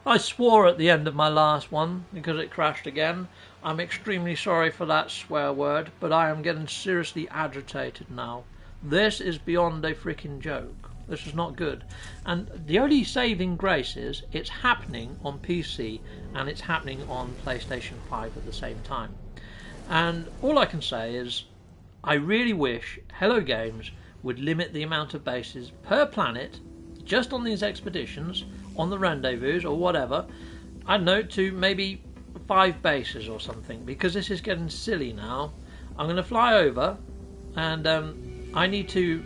I swore at the end of my last one because it crashed again. I'm extremely sorry for that swear word, but I am getting seriously agitated now. This is beyond a freaking joke. This is not good. And the only saving grace is it's happening on PC and it's happening on PlayStation 5 at the same time. And all I can say is I really wish Hello Games would limit the amount of bases per planet just on these expeditions, on the rendezvous or whatever, I don't know, to maybe 5 bases or something, because this is getting silly now. I'm going to fly over and I need to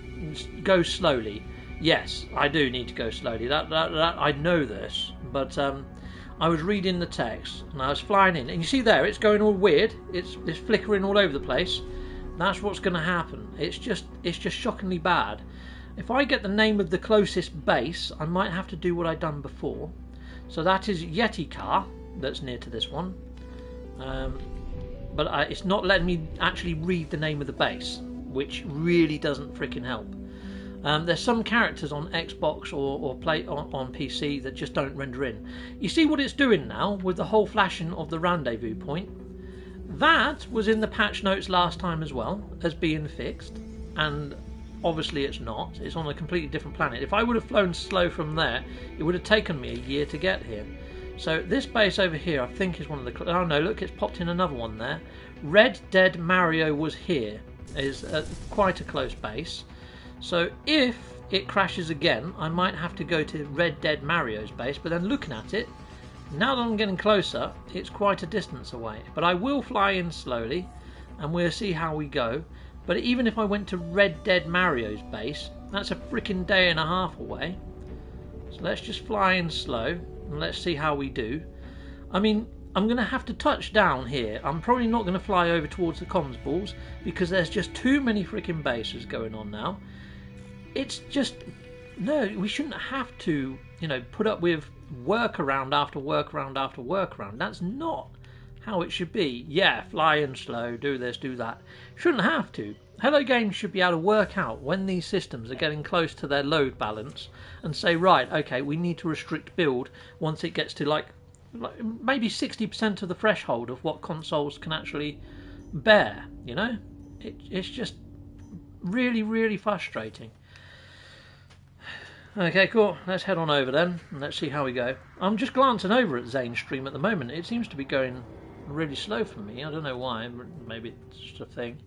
go slowly. Yes, I do need to go slowly. That I know this, but I was reading the text and I was flying in, and you see there, it's going all weird. It's flickering all over the place. That's what's going to happen. It's just shockingly bad. If I get the name of the closest base, I might have to do what I've done before. So that is Yeti Car, that's near to this one. But it's not letting me actually read the name of the base, which really doesn't freaking help. There's some characters on Xbox or play on PC that just don't render in. You see what it's doing now with the whole flashing of the rendezvous point? That was in the patch notes last time as well as being fixed, and obviously it's not. It's on a completely different planet. If I would have flown slow from there, it would have taken me a year to get here. So this base over here, I think, is one of the... Oh no, look, it's popped in another one there. Red Dead Mario was here. Is quite a close base. So if it crashes again, I might have to go to Red Dead Mario's base, but then looking at it, now that I'm getting closer, it's quite a distance away. But I will fly in slowly, and we'll see how we go. But even if I went to Red Dead Mario's base, that's a freaking day and a half away. So let's just fly in slow, and let's see how we do. I mean, I'm going to have to touch down here. I'm probably not going to fly over towards the comms balls, because there's just too many freaking bases going on now. It's just... No, we shouldn't have to, you know, put up with workaround after workaround after workaround. That's not how it should be. Yeah, fly in slow, do this, do that. Shouldn't have to. Hello Games should be able to work out when these systems are getting close to their load balance and say, right, okay, we need to restrict build once it gets to like maybe 60% of the threshold of what consoles can actually bear, you know? It's just really, really frustrating. Okay, cool. Let's head on over then, and let's see how we go. I'm just glancing over at Xxines' stream at the moment. It seems to be going really slow for me. I don't know why. Maybe it's just a thing.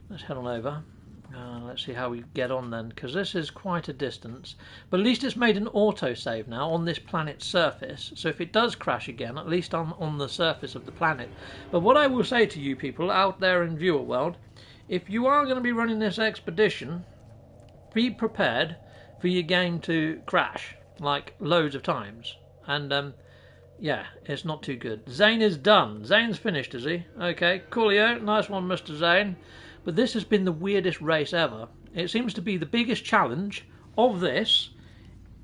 Let's head on over. Let's see how we get on then, because this is quite a distance. But at least it's made an autosave now on this planet's surface. So if it does crash again, at least I'm on the surface of the planet. But what I will say to you people out there in viewer world, if you are going to be running this expedition, be prepared for your game to crash like loads of times. And yeah, it's not too good. Xaines is done. Xaine's finished, is he? Okay, coolio. Nice one, Mr. Xaine. But this has been the weirdest race ever. It seems to be the biggest challenge of this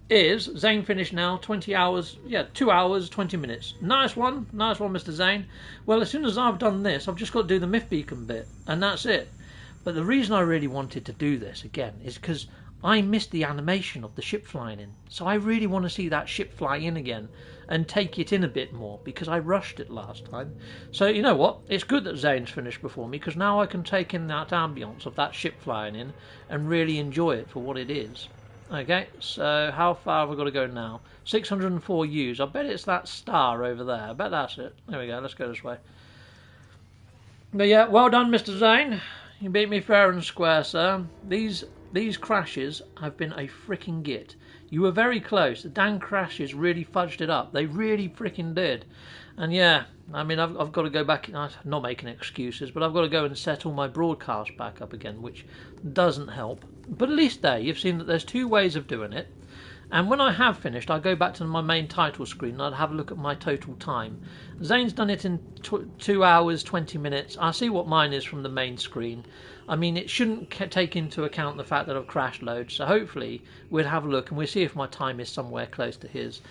is Xaine finished now, 20 hours, yeah, 2 hours, 20 minutes. Nice one, Mr. Xaine. Well, as soon as I've done this, I've just got to do the myth beacon bit, and that's it. But the reason I really wanted to do this again is because I missed the animation of the ship flying in. So I really want to see that ship fly in again and take it in a bit more, because I rushed it last time. So you know what? It's good that Xaine's finished before me, because now I can take in that ambience of that ship flying in and really enjoy it for what it is. Okay, so how far have we got to go now? 604 U's. I bet it's that star over there. I bet that's it. There we go. Let's go this way. But yeah, well done, Mr. Xaine. You beat me fair and square, sir. These crashes have been a freaking git. You were very close. The damn crashes really fudged it up. They really freaking did. And yeah, I mean, I've got to go back. I'm not making excuses, but I've got to go and set all my broadcast back up again, which doesn't help. But at least there, you've seen that there's 2 ways of doing it. And when I have finished, I'll go back to my main title screen and I'll have a look at my total time. Xaine's done it in 2 hours, 20 minutes. I'll see what mine is from the main screen. I mean, it shouldn't take into account the fact that I've crashed loads. So hopefully we'll have a look and we'll see if my time is somewhere close to his.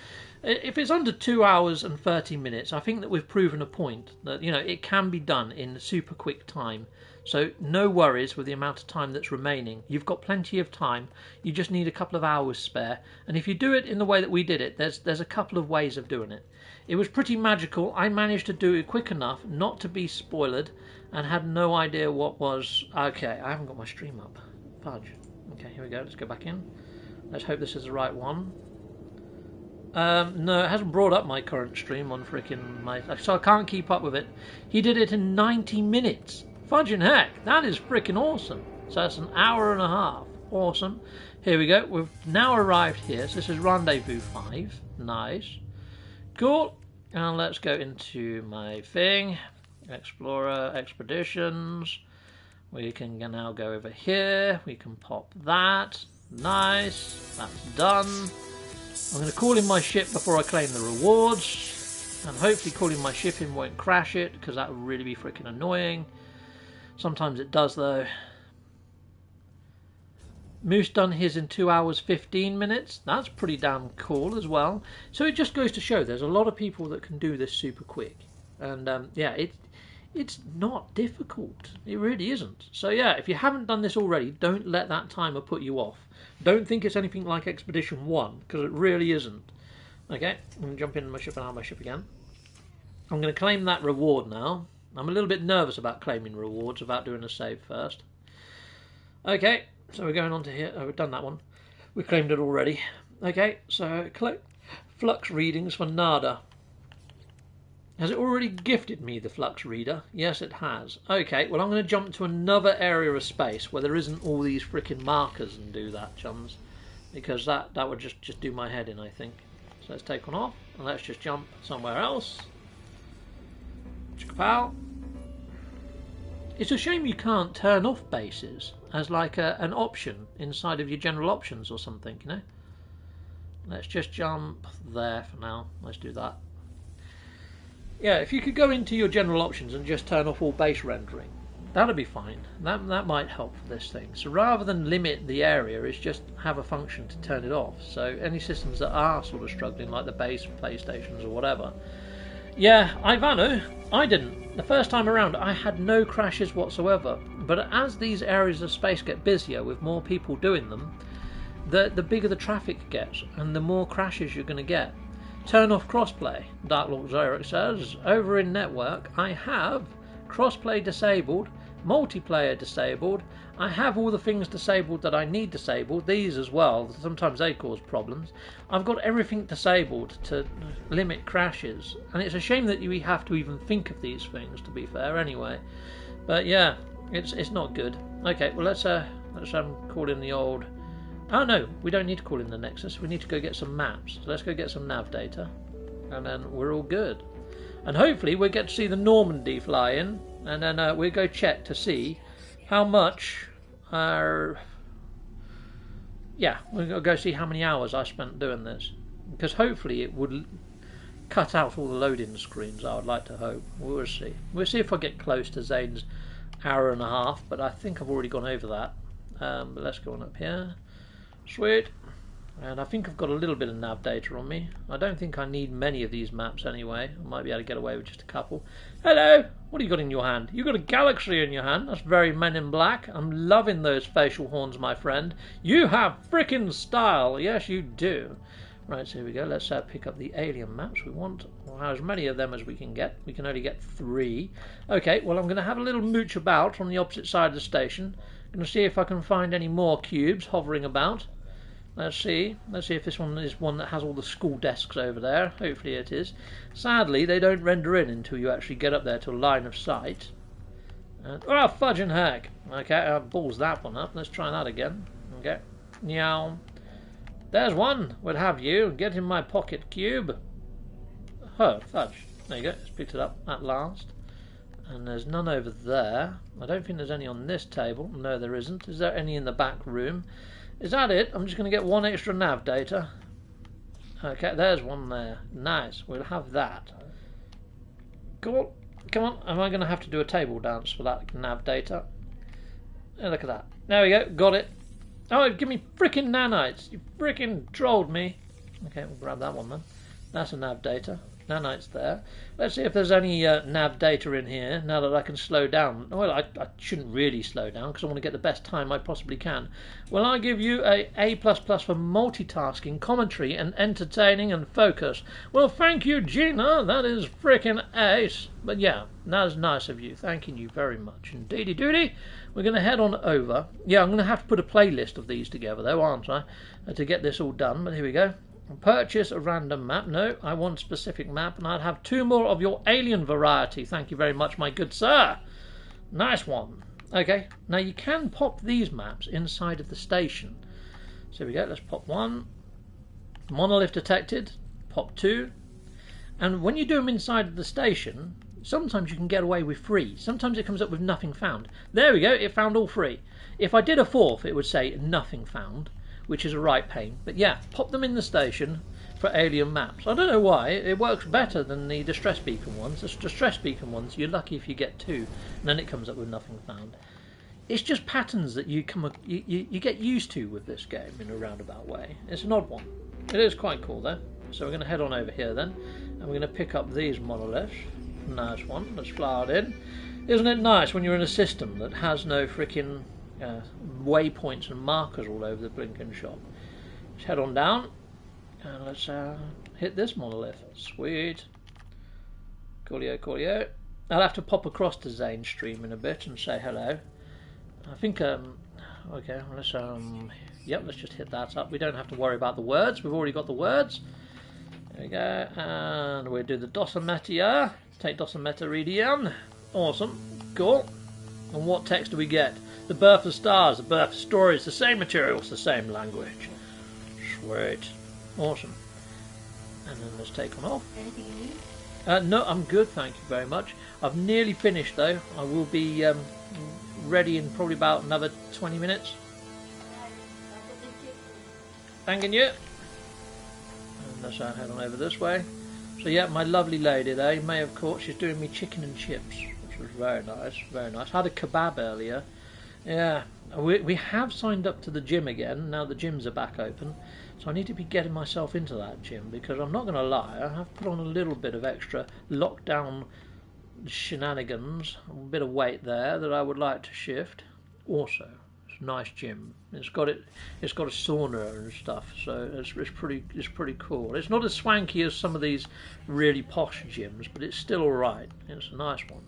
If it's under 2 hours and 30 minutes, I think that we've proven a point that, you know, it can be done in super quick time. So no worries with the amount of time that's remaining. You've got plenty of time. You just need a couple of hours spare. And if you do it in the way that we did it, there's a couple of ways of doing it. It was pretty magical. I managed to do it quick enough not to be spoiled and had no idea what was... Okay, I haven't got my stream up. Fudge. Okay, here we go. Let's go back in. Let's hope this is the right one. No, it hasn't brought up my current stream on freaking my... So I can't keep up with it. He did it in 90 minutes. Fudging heck, that is freaking awesome. So that's an hour and a half. Awesome. Here we go. We've now arrived here. So this is Rendezvous 5. Nice. Cool. And let's go into my thing. Explorer, Expeditions. We can now go over here. We can pop that. Nice. That's done. I'm going to call in my ship before I claim the rewards. And hopefully calling my ship in won't crash it, because that would really be freaking annoying. Sometimes it does though. Moose done his in 2 hours 15 minutes. That's pretty damn cool as well. So it just goes to show there's a lot of people that can do this super quick. And yeah, it's not difficult. It really isn't. So yeah, if you haven't done this already, don't let that timer put you off. Don't think it's anything like Expedition 1, because it really isn't. Okay, I'm going to jump into my ship and out my ship again. I'm going to claim that reward now. I'm a little bit nervous about claiming rewards without doing a save first. Okay, so we're going on to here. Oh, we've done that one. We claimed it already. Okay, so collect flux readings for Nada. Has it already gifted me the flux reader? Yes, it has. Okay, well I'm going to jump to another area of space where there isn't all these freaking markers and do that, chums. Because that would just do my head in, I think. So let's take one off and let's just jump somewhere else. Pal. It's a shame you can't turn off bases as like an option inside of your general options or something, you know. Let's just jump there for now. Let's do that. Yeah, if you could go into your general options and just turn off all base rendering, that'd be fine. That might help for this thing. So rather than limit the area, it's just have a function to turn it off. So any systems that are sort of struggling, like the base PlayStations or whatever. Yeah, Ivano, I didn't. The first time around, I had no crashes whatsoever. But as these areas of space get busier with more people doing them, the bigger the traffic gets and the more crashes you're going to get. Turn off crossplay, Darklord Xeric says. Over in network, I have crossplay disabled, multiplayer disabled. I have all the things disabled that I need disabled. These as well. Sometimes they cause problems. I've got everything disabled to limit crashes. And it's a shame that we have to even think of these things, to be fair, anyway. But yeah, it's not good. Okay, well let's call in the old... Oh no, we don't need to call in the Nexus. We need to go get some maps. So let's go get some nav data. And then we're all good. And hopefully we'll get to see the Normandy fly in. And then we'll go check to see how much we'll go see how many hours I spent doing this. Because hopefully it would cut out all the loading screens, I would like to hope. We'll see. We'll see if I get close to Xaines' hour and a half, but I think I've already gone over that. But let's go on up here. Sweet. And I think I've got a little bit of nav data on me. I don't think I need many of these maps anyway. I might be able to get away with just a couple. Hello! What do you got in your hand? You got a galaxy in your hand. That's very Men in Black. I'm loving those facial horns, my friend. You have frickin' style. Yes, you do. Right, so here we go. Let's pick up the alien maps. We want as many of them as we can get. We can only get 3. Okay, well, I'm going to have a little mooch about on the opposite side of the station. I'm going to see if I can find any more cubes hovering about. Let's see if this one is one that has all the school desks over there. Hopefully it is. Sadly, they don't render in until you actually get up there to a line of sight. Oh, fudging heck. Okay, balls that one up. Let's try that again. Okay. Meow. There's one. Would have you. Get in my pocket cube. Oh, fudge. There you go. Just picked it up at last. And there's none over there. I don't think there's any on this table. No, there isn't. Is there any in the back room? Is that it? I'm just going to get 1 extra nav data. Okay, there's one there. Nice. We'll have that. Cool. Come on. Am I going to have to do a table dance for that nav data? Oh, look at that. There we go. Got it. Oh, give me frickin' nanites. You frickin' trolled me. Okay, we'll grab that one then. That's a nav data. Nanite's there. Let's see if there's any nav data in here now that I can slow down. Well, I shouldn't really slow down because I want to get the best time I possibly can. Well, I give you a A++ for multitasking, commentary, and entertaining and focus. Well, thank you, Gina. That is frickin' ace. But yeah, that is nice of you. Thanking you very much. Indeedy doody. We're going to head on over. Yeah, I'm going to have to put a playlist of these together, though, aren't I? To get this all done. But here we go. Purchase a random map. No, I want a specific map, and I'll have 2 more of your alien variety. Thank you very much, my good sir. Nice one. Okay, now you can pop these maps inside of the station. So here we go. Let's pop 1. Monolith detected. Pop 2. And when you do them inside of the station, sometimes you can get away with 3. Sometimes it comes up with nothing found. There we go. It found all 3. If I did a 4th, it would say nothing found, which is a right pain. But yeah, pop them in the station for alien maps. I don't know why. It works better than the distress beacon ones. The distress beacon ones, you're lucky if you get 2, and then it comes up with nothing found. It's just patterns that you get used to with this game in a roundabout way. It's an odd one. It is quite cool though. So we're going to head on over here then, and we're going to pick up these monoliths. Nice one. Let's fly it in. Isn't it nice when you're in a system that has no freaking waypoints and markers all over the blinking shop? Let's head on down and let's hit this monolith. Sweet. Coolio, coolio. I'll have to pop across to Xaines' stream in a bit and say hello. I think okay, let's yep, let's just hit that up. We don't have to worry about the words. We've already got the words. There we go, and we'll do the dosimeter. Take dosimeter reading. Awesome, cool. And what text do we get? The birth of stars, the birth of stories, the same materials, the same language. Sweet. Awesome. And then let's take one off. Anything you need? No, I'm good, thank you very much. I've nearly finished though. I will be ready in probably about another 20 minutes. Thanking you. And let's head on over this way. So yeah, my lovely lady there, you may have caught, she's doing me chicken and chips, which was very nice, very nice. Had a kebab earlier. Yeah, we have signed up to the gym again. Now the gyms are back open, so I need to be getting myself into that gym, because I'm not going to lie, I have put on a little bit of extra lockdown shenanigans, a bit of weight there that I would like to shift. Also, it's a nice gym. It's got a sauna and stuff, so it's pretty cool. It's not as swanky as some of these really posh gyms, but it's still all right. It's a nice one.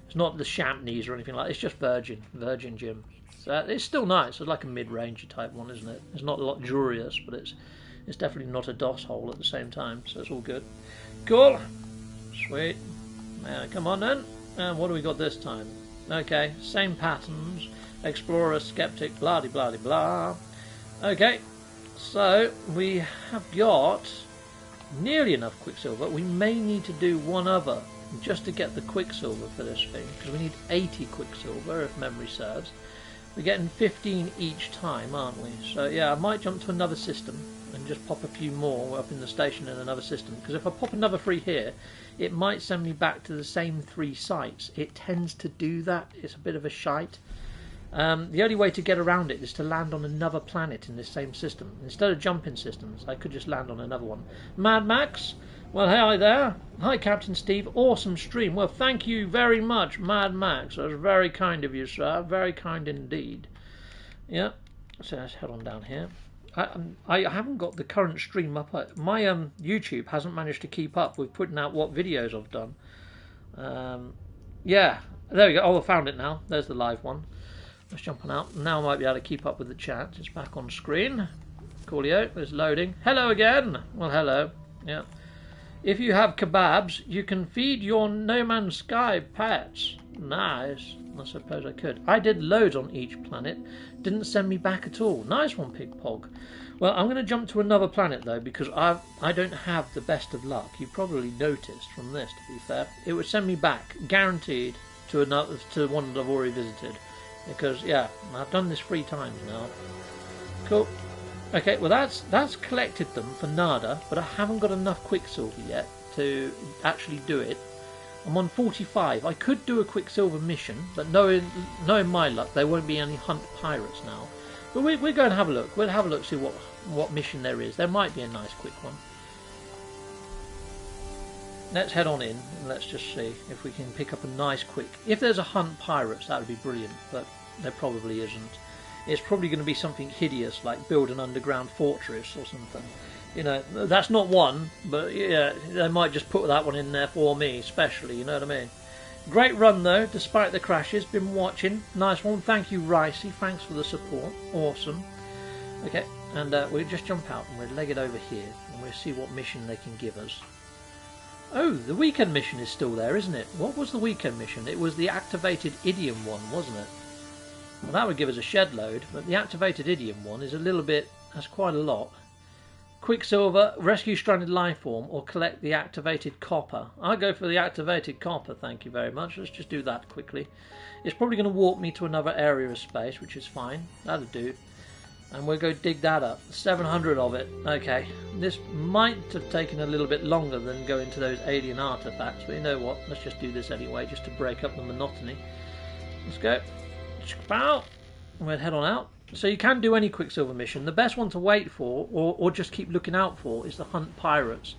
It's not the Champneys or anything like that. It's just Virgin gym. So it's still nice. It's like a mid-rangey type one, isn't it? It's not luxurious, but it's definitely not a DOS hole at the same time. So it's all good. Cool. Sweet. Come on then. And what do we got this time? Okay, same patterns. Explorer, skeptic, blah de blah de blah. Okay, so we have got nearly enough Quicksilver. We may need to do one other just to get the Quicksilver for this thing, because we need 80 Quicksilver if memory serves. We're getting 15 each time, aren't we? So yeah, I might jump to another system and just pop a few more up in the station in another system, because if I pop another 3 here, it might send me back to the same 3 sites. It tends to do that. It's a bit of a shite. The only way to get around it is to land on another planet in this same system. Instead of jumping systems, I could just land on another one. Mad Max? Well, hi there. Hi, Captain Steve. Awesome stream. Well, thank you very much, Mad Max. That was very kind of you, sir. Very kind indeed. Yeah. So let's head on down here. I haven't got the current stream up. My YouTube hasn't managed to keep up with putting out what videos I've done. Yeah. There we go. Oh, I found it now. There's the live one. Let's jump on out. Now I might be able to keep up with the chat. It's back on screen. Coolio. It's loading. Hello again. Well, hello. Yeah. If you have kebabs, you can feed your No Man's Sky pets. Nice. I suppose I could. I did loads on each planet. Didn't send me back at all. Nice one, Pig Pog. Well, I'm going to jump to another planet, though, because I don't have the best of luck. You probably noticed from this, to be fair. It would send me back, guaranteed, to one that I've already visited. Because, yeah, I've done this 3 times now. Cool. Okay, well that's collected them for nada, but I haven't got enough Quicksilver yet to actually do it. I'm on 45. I could do a Quicksilver mission, but knowing my luck, there won't be any hunt pirates now. But we're going to have a look. We'll have a look, see what mission there is. There might be a nice quick one. let's head on in and let's just see if we can pick up a nice quick... If there's a hunt pirates, that would be brilliant, but there probably isn't. It's probably going to be something hideous, like build an underground fortress or something. You know, that's not one, but yeah, they might just put that one in there for me, especially, you know what I mean? Great run though, despite the crashes. Been watching. Nice one. Thank you, Ricey. Thanks for the support. Awesome. Okay, and we'll just jump out and we'll leg it over here and we'll see what mission they can give us. Oh, the weekend mission is still there, isn't it? What was the weekend mission? It was the activated idiom one, wasn't it? Well, that would give us a shed load, but the activated idiom one is a little bit... That's quite a lot. Quicksilver, rescue stranded life form, or collect the activated copper. I'll go for the activated copper, thank you very much. Let's just do that quickly. It's probably going to warp me to another area of space, which is fine. That'll do. And we'll go dig that up. 700 of it. Okay. This might have taken a little bit longer than going to those alien artifacts, but you know what? Let's just do this anyway, just to break up the monotony. Let's go. Bow. We'll head on out. So you can do any Quicksilver mission. The best one to wait for, or just keep looking out for, is the Hunt Pirates.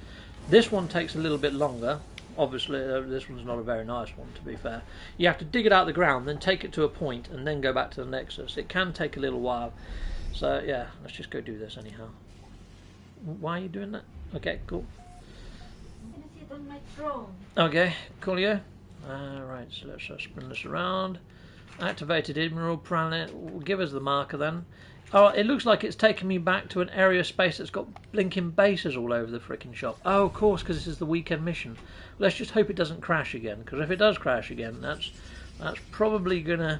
This one takes a little bit longer. Obviously, this one's not a very nice one, to be fair. You have to dig it out of the ground, then take it to a point, and then go back to the Nexus. It can take a little while. So, yeah, let's just go do this anyhow. Why are you doing that? Okay, cool. I'm going to sit on my throne. Okay, coolio. Right, so let's spin this around. Activated Emerald Planet. Give us the marker then. Oh, it looks like it's taking me back to an area of space that's got blinking bases all over the frickin' shop. Oh, of course, because this is the weekend mission. Let's just hope it doesn't crash again, because if it does crash again, that's probably going to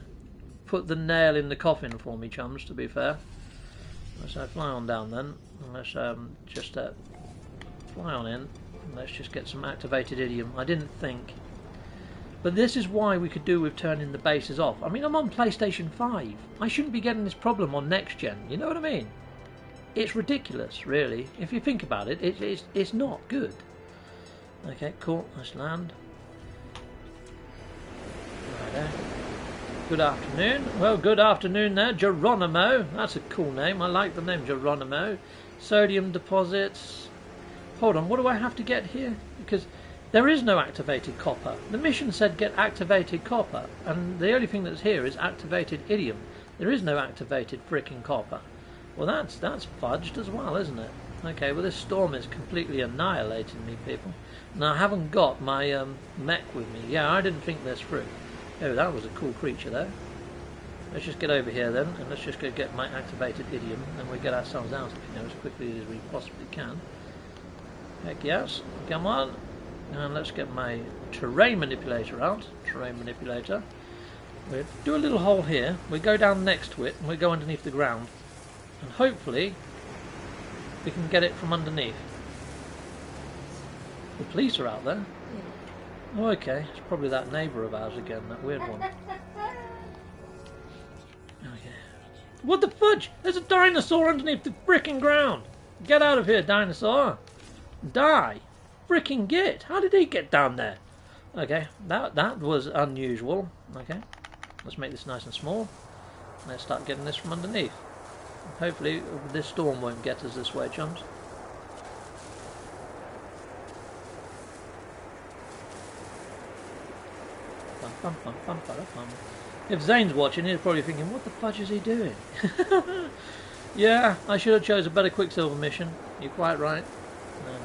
put the nail in the coffin for me, chums, to be fair. Let's fly on down then. Let's just fly on in. Let's just get some activated idiom. I didn't think... But this is why we could do with turning the bases off. I mean, I'm on PlayStation 5. I shouldn't be getting this problem on next gen. You know what I mean? It's ridiculous, really. If you think about it, it's not good. Okay, cool. Let's land. Right there. Good afternoon. Well, good afternoon there, Geronimo. That's a cool name. I like the name Geronimo. Sodium deposits. Hold on, what do I have to get here? Because... there is no activated copper. The mission said get activated copper, and the only thing that's here is activated idiom. There is no activated frickin' copper. Well, that's fudged as well, isn't it? Okay, well this storm is completely annihilating me, people. Now I haven't got my mech with me. Yeah, I didn't think this through. Oh, that was a cool creature there. Let's just get over here then, and let's just go get my activated idiom, and we get ourselves out of here as quickly as we possibly can. Heck yes, come on. And let's get my terrain manipulator out. Terrain manipulator. We'll do a little hole here. We go down next to it and we go underneath the ground. And hopefully we can get it from underneath. The police are out there. Yeah. Oh, okay. It's probably that neighbour of ours again, that weird one. Okay. What the fudge? There's a dinosaur underneath the frickin' ground. Get out of here, dinosaur. Die. Frickin' git! How did he get down there? Okay, that was unusual. Okay, let's make this nice and small. Let's start getting this from underneath. Hopefully this storm won't get us this way, chums. If Xaines watching, he's probably thinking, what the fudge is he doing? Yeah, I should have chose a better Quicksilver mission. You're quite right.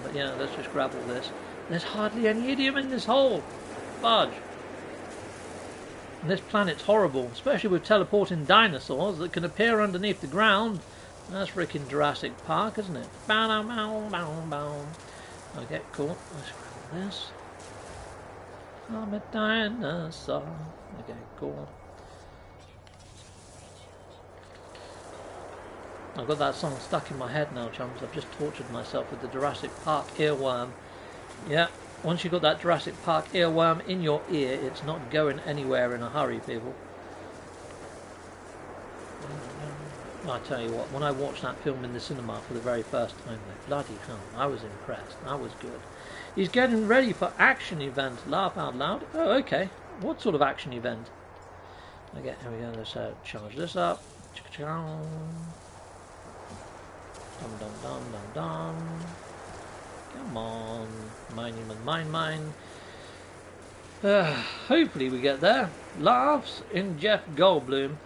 But yeah, let's just grab all this. There's hardly any idiom in this hole. Fudge. And this planet's horrible, especially with teleporting dinosaurs that can appear underneath the ground. That's freaking Jurassic Park, isn't it? Bow, bow, bow, bow. Okay, cool. Let's grab this. I'm a dinosaur. Okay, cool. I've got that song stuck in my head now, chums. I've just tortured myself with the Jurassic Park earworm. Yeah, once you've got that Jurassic Park earworm in your ear, it's not going anywhere in a hurry, people. I tell you what, when I watched that film in the cinema for the very first time, bloody hell, I was impressed. That was good. He's getting ready for action event. Laugh out loud. Oh, okay. What sort of action event? Okay, here we go. Let's charge this up. Dum dum dum dum dum. Come on. Mine. Hopefully we get there. Laughs in Jeff Goldblum.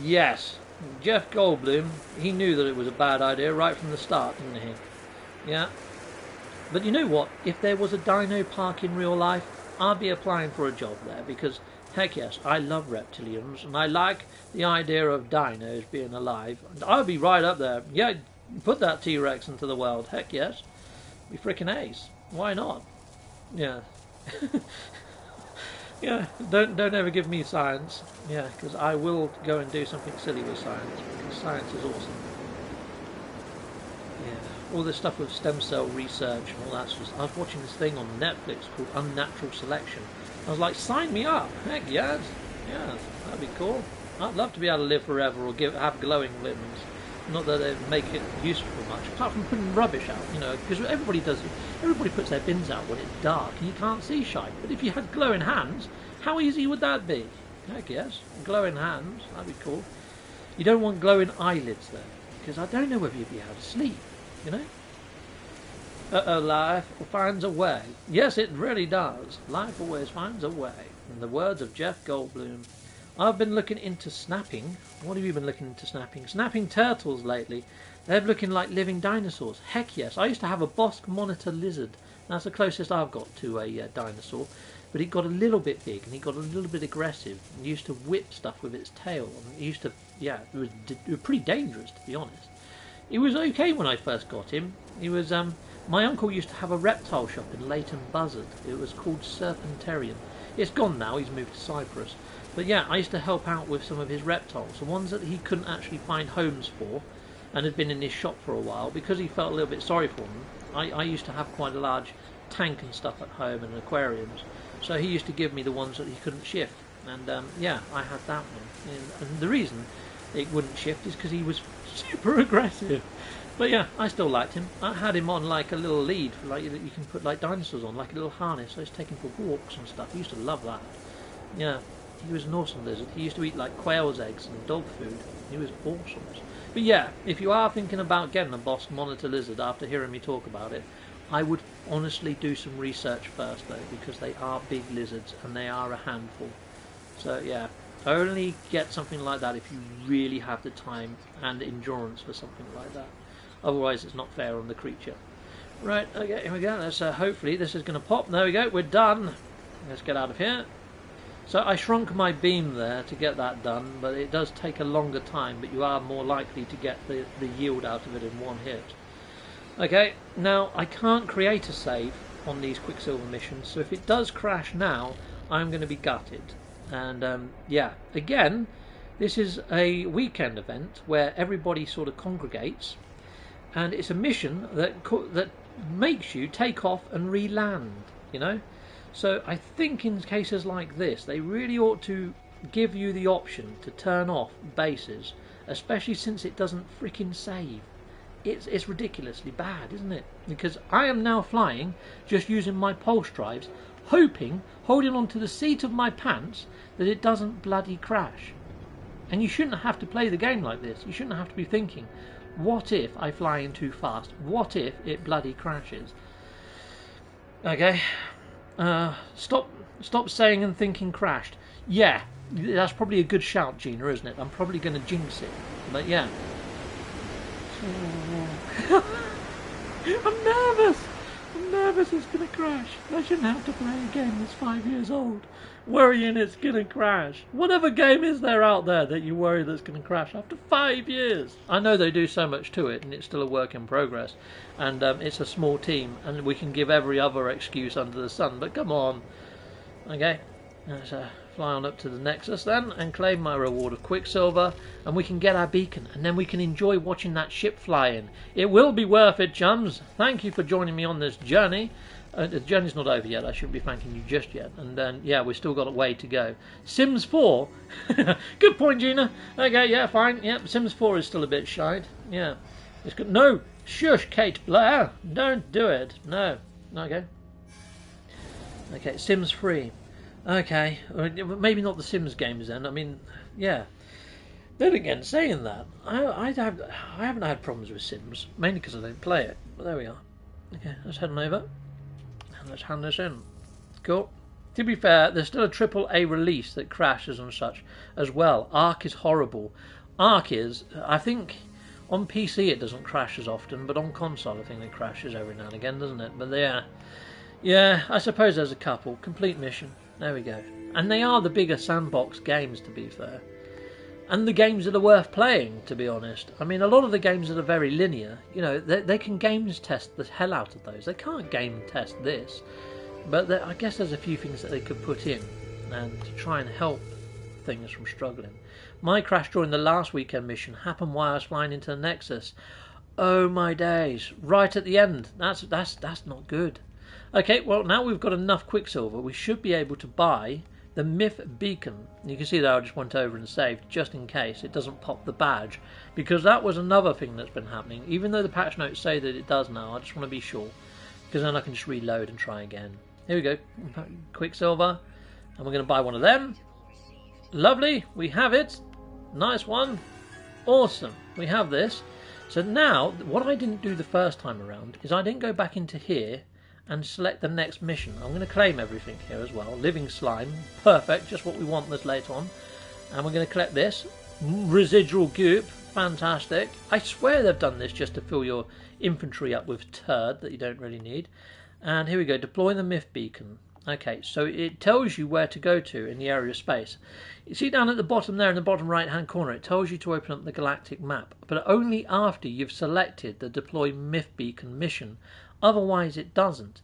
Yes, Jeff Goldblum, he knew that it was a bad idea right from the start, didn't he? Yeah. But you know what? If there was a dino park in real life, I'd be applying for a job there because, heck yes, I love reptilians and I like the idea of dinos being alive. And I'd be right up there. Yeah, put that T-Rex into the world. Heck yes. Be freaking ace. Why not? Yeah. Yeah, don't ever give me science. Yeah, because I will go and do something silly with science. Because science is awesome. Yeah, all this stuff with stem cell research and all that sort of stuff. I was watching this thing on Netflix called Unnatural Selection. I was like, sign me up. Heck yes. Yeah, that'd be cool. I'd love to be able to live forever or have glowing limbs. Not that they make it useful much, apart from putting rubbish out, you know, because everybody puts their bins out when it's dark and you can't see shite. But if you had glowing hands, how easy would that be? Heck yes, glowing hands, that'd be cool. You don't want glowing eyelids though, because I don't know whether you'd be able to sleep, you know? Life finds a way. Yes, it really does. Life always finds a way. In the words of Jeff Goldblum. I've been looking into snapping. What have you been looking into snapping? Snapping turtles lately. They're looking like living dinosaurs. Heck yes. I used to have a Bosque monitor lizard. That's the closest I've got to a dinosaur. But it got a little bit big and it got a little bit aggressive. It used to whip stuff with its tail. And it used to, yeah, it was pretty dangerous to be honest. It was okay when I first got him. He was, my uncle used to have a reptile shop in Leighton Buzzard. It was called Serpentarium. It's gone now. He's moved to Cyprus. But yeah, I used to help out with some of his reptiles, the ones that he couldn't actually find homes for and had been in his shop for a while because he felt a little bit sorry for them. I used to have quite a large tank and stuff at home and aquariums, so he used to give me the ones that he couldn't shift. And yeah, I had that one. And the reason it wouldn't shift is because he was super aggressive. But yeah, I still liked him. I had him on like a little lead, like that you can put like dinosaurs on, like a little harness. So I used to take him for walks and stuff. He used to love that. Yeah. He was an awesome lizard. He used to eat like quail's eggs and dog food. He was awesome. But yeah, if you are thinking about getting a Bosque monitor lizard after hearing me talk about it, I would honestly do some research first though, because they are big lizards and they are a handful. So yeah, only get something like that if you really have the time and endurance for something like that. Otherwise it's not fair on the creature. Right, okay, here we go. Let's hopefully this is going to pop. There we go, we're done. Let's get out of here. So I shrunk my beam there to get that done, but it does take a longer time, but you are more likely to get the yield out of it in one hit. Okay, now I can't create a save on these Quicksilver missions, so if it does crash now, I'm going to be gutted. And yeah, again, this is a weekend event where everybody sort of congregates, and it's a mission that makes you take off and re-land, you know? So I think in cases like this, they really ought to give you the option to turn off bases, especially since it doesn't freaking save. It's ridiculously bad, isn't it? Because I am now flying, just using my pulse drives, holding onto the seat of my pants that it doesn't bloody crash. And you shouldn't have to play the game like this. You shouldn't have to be thinking, what if I fly in too fast? What if it bloody crashes? Okay. Stop saying and thinking crashed. Yeah, that's probably a good shout, Gina, isn't it? I'm probably going to jinx it. But yeah. I'm nervous. I'm nervous it's going to crash. I shouldn't have to play a game that's 5 years old, worrying it's going to crash. Whatever game is there out there that you worry that's going to crash after 5 years? I know they do so much to it, and it's still a work in progress. And it's a small team, and we can give every other excuse under the sun, but come on. Okay, let's fly on up to the Nexus then, and claim my reward of Quicksilver, and we can get our beacon, and then we can enjoy watching that ship fly in. It will be worth it, chums. Thank you for joining me on this journey. The journey's not over yet, I shouldn't be thanking you just yet. And then, yeah, we've still got a way to go. Sims 4? Good point, Gina. Okay, yeah, fine. Yep, Sims 4 is still a bit shite. Yeah. It's good. No! Shush, Kate Blair! Don't do it. No. Okay. Okay, Sims 3. Okay. Maybe not the Sims games then. I mean, yeah. Then again, saying that, I haven't had problems with Sims. Mainly because I don't play it. But there we are. Okay, let's head on over and let's hand this in. Cool. To be fair, there's still a AAA release that crashes and such as well. Arc is horrible. Arc is, I think, on PC it doesn't crash as often, but on console I think it crashes every now and again, doesn't it? But yeah, I suppose there's a couple. Complete mission. There we go. And they are the bigger sandbox games, to be fair. And the games that are worth playing, to be honest. I mean, a lot of the games that are very linear, you know, they can games test the hell out of those. They can't game test this. But I guess there's a few things that they could put in and to try and help things from struggling. My crash during the last weekend mission happened while I was flying into the Nexus. Oh my days! Right at the end. That's not good. Okay, well now we've got enough Quicksilver, we should be able to buy the Myth Beacon. You can see that I just went over and saved just in case it doesn't pop the badge, because that was another thing that's been happening. Even though the patch notes say that it does now, I just want to be sure, because then I can just reload and try again. Here we go, Quicksilver, and we're going to buy one of them. Lovely, we have it. Nice one. Awesome, we have this. So now, what I didn't do the first time around is I didn't go back into here and select the next mission. I'm going to claim everything here as well. Living slime, perfect, just what we want this later on. And we're going to collect this. Residual goop, fantastic. I swear they've done this just to fill your inventory up with turd that you don't really need. And here we go, deploy the Myth Beacon. Okay, so it tells you where to go to in the area of space. You see down at the bottom there in the bottom right hand corner, it tells you to open up the galactic map, but only after you've selected the deploy Myth Beacon mission. Otherwise it doesn't.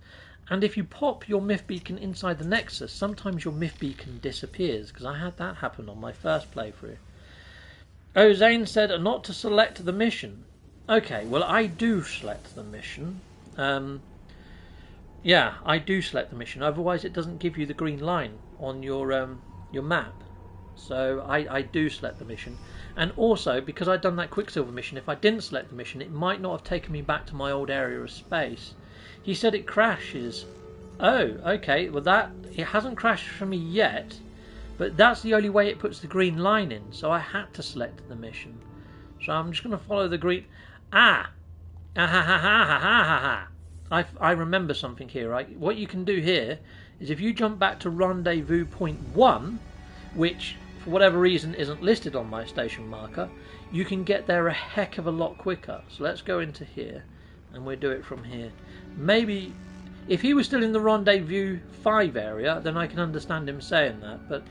And if you pop your Myth Beacon inside the Nexus, sometimes your Myth Beacon disappears, because I had that happen on my first playthrough. Oh, Xaines said not to select the mission. Okay, well I do select the mission. Yeah, I do select the mission, otherwise it doesn't give you the green line on your map. So I do select the mission. And also, because I'd done that Quicksilver mission, if I didn't select the mission, it might not have taken me back to my old area of space. He said it crashes. Oh, okay, well it hasn't crashed for me yet, but that's the only way it puts the green line in, so I had to select the mission. So I'm just going to follow the green... I remember something here, right? What you can do here is if you jump back to rendezvous point 1, which for whatever reason isn't listed on my station marker, you can get there a heck of a lot quicker. So let's go into here and we'll do it from here. Maybe if he was still in the rendezvous 5 area, then I can understand him saying that, but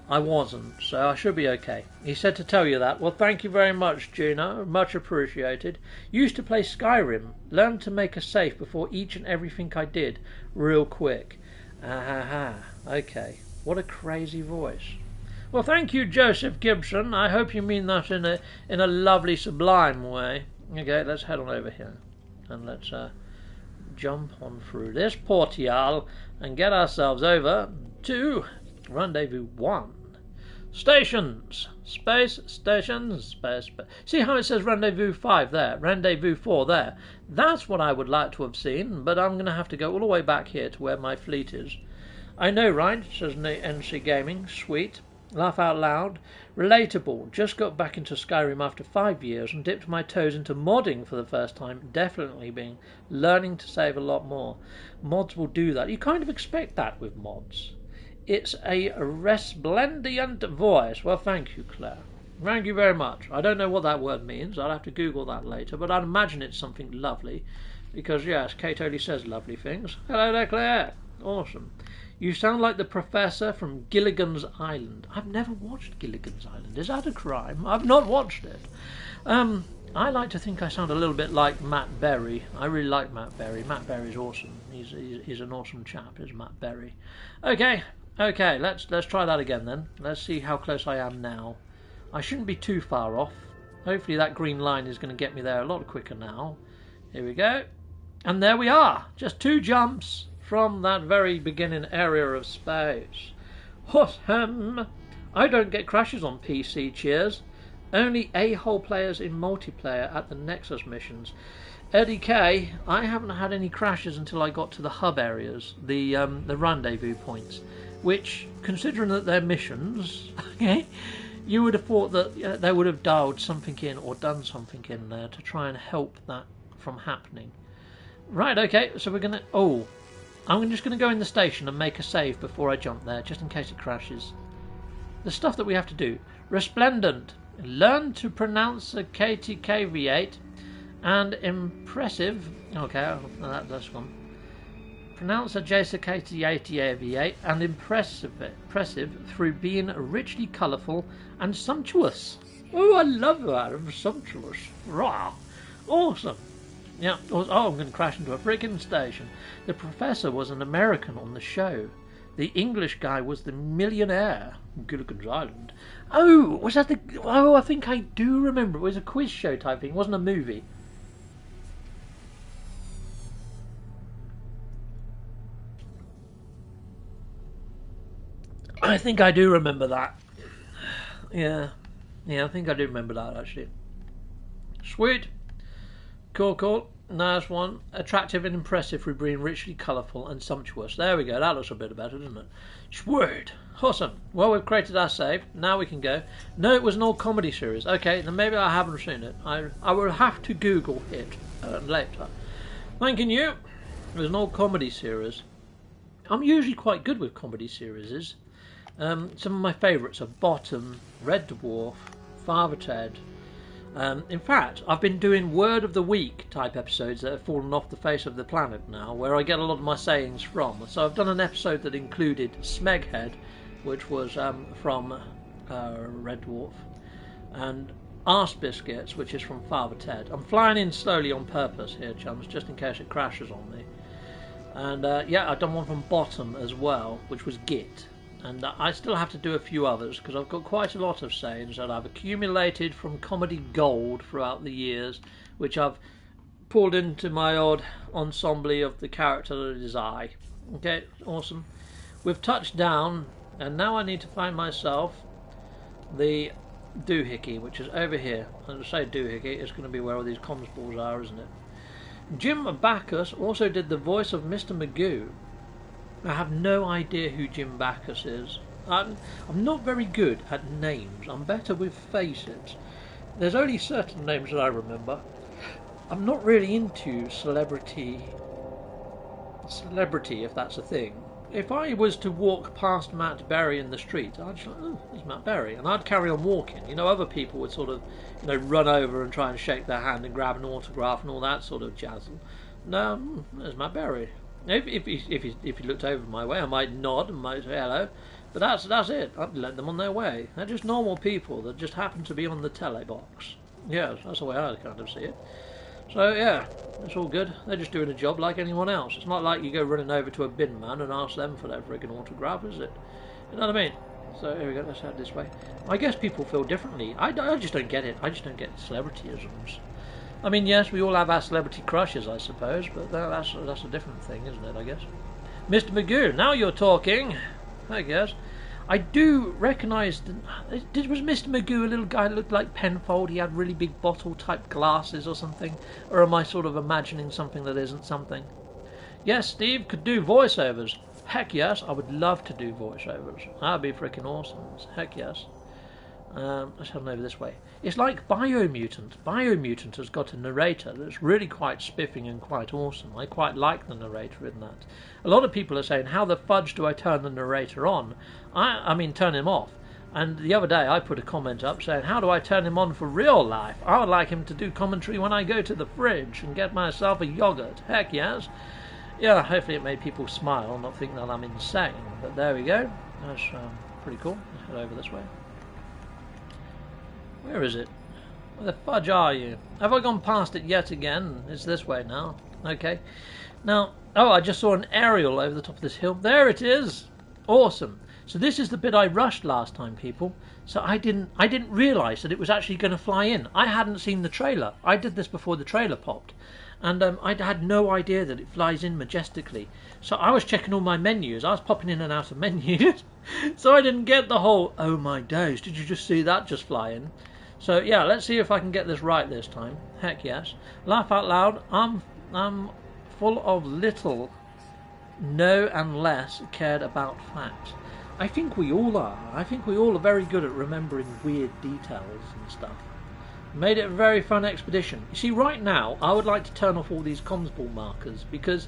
I wasn't, so I should be okay. He said to tell you that. Well, thank you very much, Gina. Much appreciated. Used to play Skyrim. Learned to make a safe before each and everything I did, real quick. Okay. What a crazy voice. Well, thank you, Joseph Gibson. I hope you mean that in a lovely, sublime way. Okay, let's head on over here. And let's jump on through this portal and get ourselves over to rendezvous 1. Stations. Space stations. Space. See how it says rendezvous 5 there, rendezvous 4 there. That's what I would like to have seen, but I'm going to have to go all the way back here to where my fleet is. I know, right? Says NC Gaming. Sweet. Laugh out loud. Relatable. Just got back into Skyrim after 5 years and dipped my toes into modding for the first time. Definitely been learning to save a lot more. Mods will do that. You kind of expect that with mods. It's a resplendent voice. Well, thank you, Claire. Thank you very much. I don't know what that word means. I'll have to Google that later, but I'd imagine it's something lovely. Because, yes, Kate only says lovely things. Hello there, Claire. Awesome. You sound like the professor from Gilligan's Island. I've never watched Gilligan's Island. Is that a crime? I've not watched it. I like to think I sound a little bit like Matt Berry. I really like Matt Berry. Matt Berry's awesome. He's an awesome chap, is Matt Berry. Okay, let's try that again then. Let's see how close I am now. I shouldn't be too far off. Hopefully that green line is going to get me there a lot quicker now. Here we go. And there we are. Just 2 jumps from that very beginning area of space. Awesome. I don't get crashes on PC, cheers. Only a-hole players in multiplayer at the Nexus missions. Eddie K, I haven't had any crashes until I got to the hub areas, the rendezvous points, which, considering that they're missions, okay, you would have thought that they would have dialed something in or done something in there to try and help that from happening. Right, okay, so we're gonna... Oh, I'm just gonna go in the station and make a save before I jump there, just in case it crashes. The stuff that we have to do. Resplendent. Learn to pronounce a KTKV8 and impressive. Okay, that's one. Pronounce a JCKT88V8 and impressive through being richly colourful and sumptuous. Oh, I love that. I'm sumptuous. Rah. Awesome. Yeah. Oh, I'm going to crash into a freaking station. The professor was an American on the show. The English guy was the millionaire. Gilligan's Island. Oh, was that the... Oh, I think I do remember. It was a quiz show type thing. It wasn't a movie. I think I do remember that. Yeah. Yeah, I think I do remember that, actually. Sweet. Cool. Nice one. Attractive and impressive through being richly colourful and sumptuous. There we go. That looks a bit better, doesn't it? Sweet. Awesome. Well, we've created our save. Now we can go. No, it was an old comedy series. Okay, then maybe I haven't seen it. I will have to Google it later. Thanking you. It was an old comedy series. I'm usually quite good with comedy series. Some of my favourites are Bottom, Red Dwarf, Father Ted. In fact, I've been doing Word of the Week type episodes that have fallen off the face of the planet now, where I get a lot of my sayings from. So I've done an episode that included Smeghead, which was from Red Dwarf, and Arse Biscuits, which is from Father Ted. I'm flying in slowly on purpose here, chums, just in case it crashes on me. And yeah, I've done one from Bottom as well, which was Git. And I still have to do a few others because I've got quite a lot of sayings that I've accumulated from comedy gold throughout the years, which I've pulled into my odd ensemble of the character that is I. Okay, awesome. We've touched down, and now I need to find myself the doohickey, which is over here. And to say doohickey, it's going to be where all these comms balls are, isn't it? Jim Backus also did the voice of Mr. Magoo. I have no idea who Jim Backus is. I'm not very good at names. I'm better with faces. There's only certain names that I remember. I'm not really into celebrity, if that's a thing. If I was to walk past Matt Berry in the street, I'd just like, oh, there's Matt Berry, and I'd carry on walking. You know, other people would sort of, you know, run over and try and shake their hand and grab an autograph and all that sort of jazzle. No, there's Matt Berry. If he looked over my way, I might nod and might say hello, but that's it. I'd let them on their way. They're just normal people that just happen to be on the telebox. Yes, that's the way I kind of see it. So yeah, it's all good. They're just doing a job like anyone else. It's not like you go running over to a bin man and ask them for their friggin' autograph, is it? You know what I mean? So here we go. Let's head this way. I guess people feel differently. I just don't get it. I just don't get celebrityisms. I mean, yes, we all have our celebrity crushes, I suppose, but that's a different thing, isn't it, I guess? Mr. Magoo, now you're talking, I guess. I do recognise... Was Mr. Magoo a little guy that looked like Penfold? He had really big bottle-type glasses or something? Or am I sort of imagining something that isn't something? Yes, Steve could do voiceovers. Heck yes, I would love to do voiceovers. That'd be freaking awesome. Heck yes. Let's head on over this way. It's like Biomutant. Biomutant has got a narrator that's really quite spiffing and quite awesome. I quite like the narrator in that. A lot of people are saying, how the fudge do I turn the narrator on? I mean, turn him off. And the other day I put a comment up saying, how do I turn him on for real life? I would like him to do commentary when I go to the fridge and get myself a yogurt. Heck yes. Yeah, hopefully it made people smile and not think that I'm insane. But there we go. That's pretty cool. Let's head over this way. Where is it? Where the fudge are you? Have I gone past it yet again? It's this way now. Okay. Now, oh, I just saw an aerial over the top of this hill. There it is. Awesome. So this is the bit I rushed last time, people. So I didn't realise that it was actually going to fly in. I hadn't seen the trailer. I did this before the trailer popped. And I had no idea that it flies in majestically. So I was checking all my menus. I was popping in and out of menus. So I didn't get the whole, oh my days, did you just see that just fly in? So yeah, let's see if I can get this right this time. Heck yes. Laugh out loud. I'm full of little, no and less cared about facts. I think we all are. I think we all are very good at remembering weird details and stuff. Made it a very fun expedition. You see, right now, I would like to turn off all these comms ball markers, because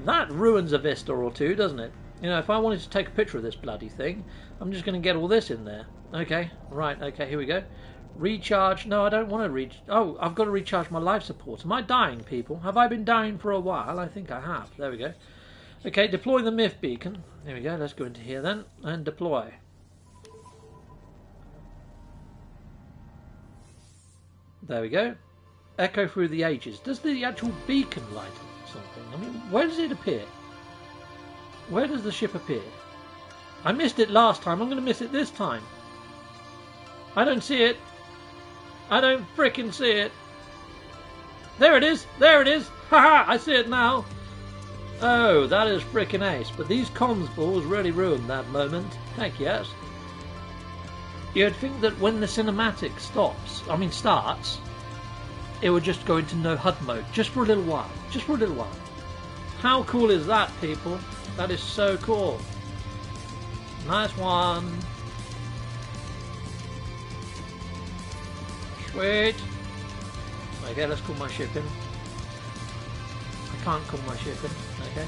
that ruins a vista or two, doesn't it? You know, if I wanted to take a picture of this bloody thing, I'm just going to get all this in there. Okay, right, okay, here we go. Recharge. No, I don't want to reach. Oh, I've got to recharge my life support. Am I dying, people? Have I been dying for a while? I think I have. There we go. Okay, deploy the MIF beacon. There we go. Let's go into here then and deploy. There we go. Echo through the ages. Does the actual beacon light up something? I mean, where does it appear? Where does the ship appear? I missed it last time. I'm going to miss it this time. I don't see it. I don't frickin' see it. There it is. There it is. Haha, I see it now. Oh, that is frickin' ace. But these comms balls really ruined that moment. Heck yes. You'd think that when the cinematic starts, it would just go into no HUD mode, just for a little while, just for a little while. How cool is that, people? That is so cool. Nice one. Sweet. Okay, let's call my ship in. I can't call my ship in, okay.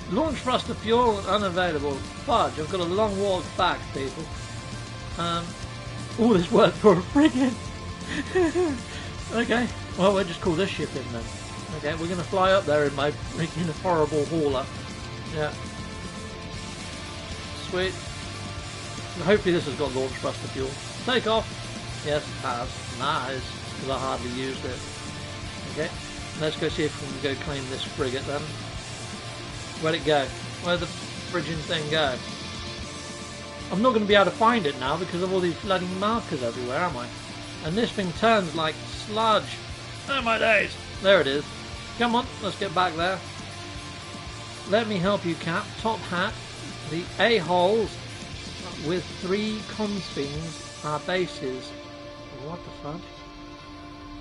Launch thruster fuel unavailable. Fudge, I've got a long walk back, people. All this work for a friggin'. Okay, well, we'll just call this ship in then. Okay, we're going to fly up there in my freaking horrible hauler. Yeah. Sweet. Hopefully this has got launch thruster fuel. Take off. Yes, it has. Nice, because I hardly used it. Okay, let's go see if we can go claim this frigate then. Where'd it go? Where'd the friggin' thing go? I'm not going to be able to find it now because of all these bloody markers everywhere, am I? And this thing turns like sludge. Oh my days! There it is. Come on, let's get back there. Let me help you, Cap. Top hat. The a-holes with 3 comms things are bases. What the fuck?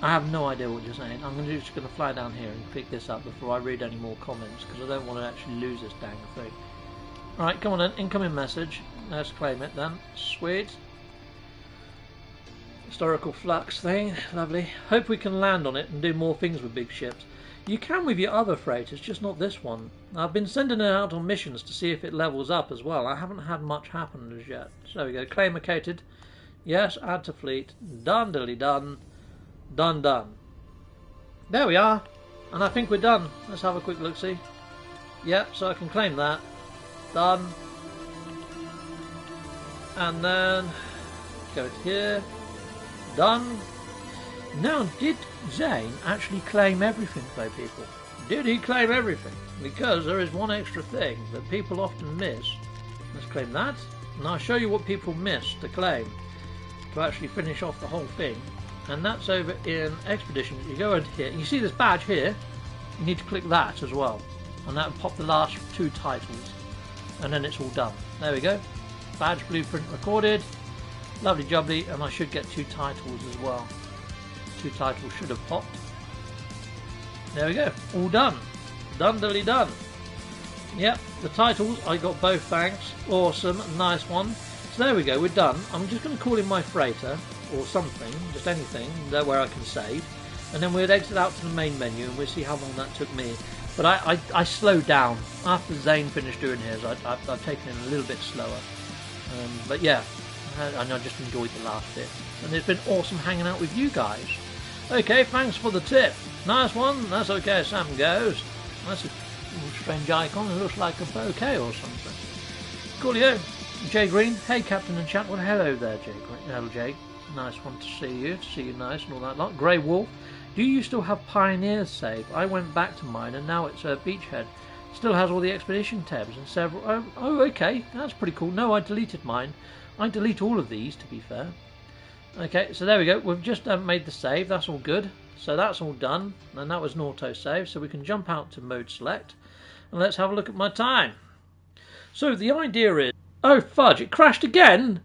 I have no idea what you're saying. I'm just going to fly down here and pick this up before I read any more comments because I don't want to actually lose this dang thing. Alright, come on then. Incoming message. Let's claim it then. Sweet. Historical flux thing. Lovely. Hope we can land on it and do more things with big ships. You can with your other freighters, just not this one. I've been sending it out on missions to see if it levels up as well. I haven't had much happen as yet. So there we go. Claim located. Yes, add to fleet. Done, dilly done. Done, done. There we are. And I think we're done. Let's have a quick look-see. Yep, so I can claim that. Done. And then go to here. Done. Now, did Xaines actually claim everything, though, people? Did he claim everything? Because there is one extra thing that people often miss. Let's claim that. And I'll show you what people miss to claim to actually finish off the whole thing. And that's over in Expeditions. You go into here. You see this badge here? You need to click that as well. And that will pop the last 2 titles. And then it's all done. There we go. Badge blueprint recorded. Lovely jubbly. And I should get 2 titles as well. 2 titles should have popped. There we go. All done. Done dilly done. Yep. The titles, I got both banks. Awesome. Nice one. So there we go. We're done. I'm just going to call in my freighter. Or something. Just anything. Where I can save. And then we'll exit out to the main menu. And we'll see how long that took me. But I slowed down. After Xaines finished doing his, I've taken it a little bit slower. But yeah, and I just enjoyed the last bit. And it's been awesome hanging out with you guys. Okay, thanks for the tip. Nice one. That's okay, Sam goes. That's a strange icon. It looks like a bouquet or something. Coolio. Jay Green. Hey, Captain and chat. Well, hello there, Jay Green. Hello, Jay. Nice one to see you. To see you nice and all that lot. Grey Wolf. Do you still have Pioneers saved? I went back to mine and now it's Beachhead. Still has all the expedition tabs and several... Oh, okay. That's pretty cool. No, I deleted mine. I delete all of these, to be fair. Okay, so there we go. We've just made the save. That's all good. So that's all done. And that was an auto-save. So we can jump out to mode select. And let's have a look at my time. So the idea is... Oh, fudge. It crashed again?